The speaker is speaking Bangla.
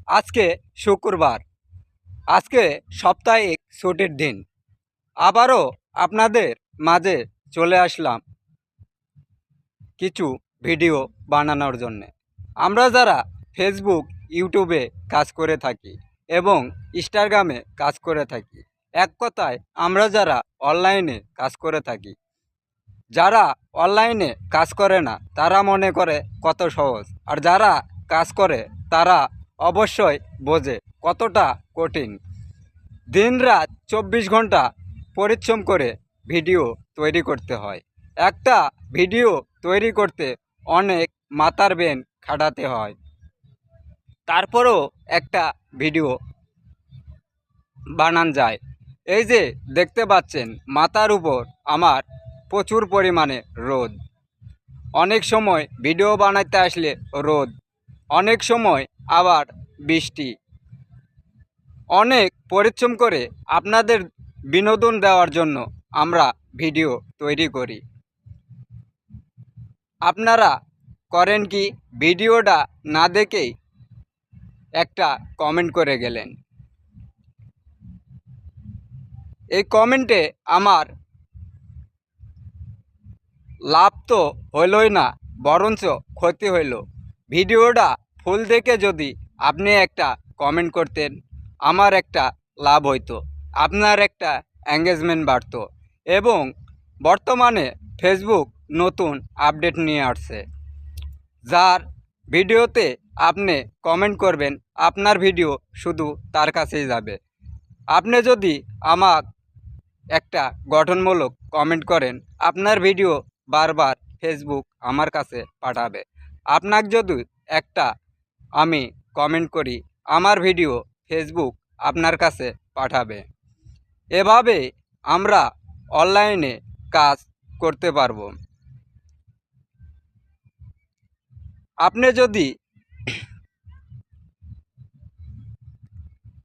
আজকে শুক্রবার। আজকে সাপ্তাহিক ছুটির দিন। আবারও আপনাদের মাঝে চলে আসলাম কিছু ভিডিও বানানোর জন্যে। আমরা যারা ফেসবুক, ইউটিউবে কাজ করে থাকি এবং ইনস্টাগ্রামে কাজ করে থাকি, এক কথায় আমরা যারা অনলাইনে কাজ করে থাকি, যারা অনলাইনে কাজ করে না তারা মনে করে কত সহজ, আর যারা কাজ করে তারা অবশ্যই বোঝে কতটা কঠিন। দিনরাত 24 ঘন্টা পরিশ্রম করে ভিডিও তৈরি করতে হয়। একটা ভিডিও তৈরি করতে অনেক মাথার ব্রেন খাটাতে হয়, তারপরেও একটা ভিডিও বানান যায়। এই যে দেখতে পাচ্ছেন মাথার উপর আমার প্রচুর পরিমাণে রোদ। অনেক সময় ভিডিও বানাইতে আসলে রোদ, অনেক সময় আবার বৃষ্টি। অনেক পরিশ্রম করে আপনাদের বিনোদন দেওয়ার জন্য আমরা ভিডিও তৈরি করি। আপনারা করেন কি, ভিডিওটা না দেখেই একটা কমেন্ট করে গেলেন। এই কমেন্টে আমার লাভ তো হইলই না, বরঞ্চ ক্ষতি হইল। ভিডিওটা ফুল দেখে যদি আপনি একটা কমেন্ট করতেন, আমার একটা লাভ হইতো, আপনার একটা এঙ্গেজমেন্ট বাড়তো। এবং বর্তমানে ফেসবুক নতুন আপডেট নিয়ে আসছে, যার ভিডিওতে আপনি কমেন্ট করবেন আপনার ভিডিও শুধু তার কাছেই যাবে। আপনি যদি আমার একটা গঠনমূলক কমেন্ট করেন, আপনার ভিডিও বারবার ফেসবুক আমার কাছে পাঠাবে। আপনাকে যদি একটা আমি কমেন্ট করি, আমার ভিডিও ফেসবুক আপনার কাছে পাঠাবে। এভাবে আমরা অনলাইনে কাজ করতে পারবো। আপনি যদি